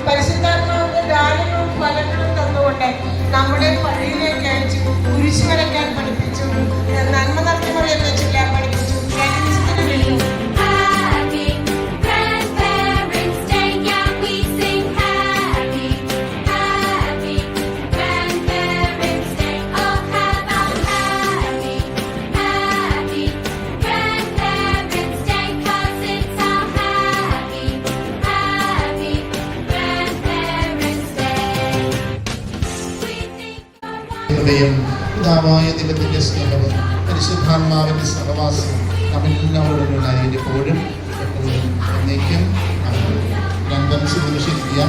പരിശുദ്ധാത്മാവിന്റെ ദാനങ്ങളും ഫലങ്ങളും തന്നുകൊണ്ട് നമ്മുടെ പള്ളിയിലേക്ക് അയച്ചു, കുരിശ് വരയ്ക്കാൻ പഠിപ്പിച്ചു, നന്മ നടത്തുന്നവരെന്ന് ചൊല്ലാൻ പഠിപ്പിച്ചു. പിതാവായ ദൈവത്തിന്റെ സ്നേഹവും പരിശുദ്ധാത്മാവിന്റെ സഹവാസവും നമ്മെല്ലാവരോടും ഉണ്ടായിരിക്കും എപ്പോഴും എന്നേക്കും. ഗ്രന്ഥം ശുശ്രൂഷിക്കുക.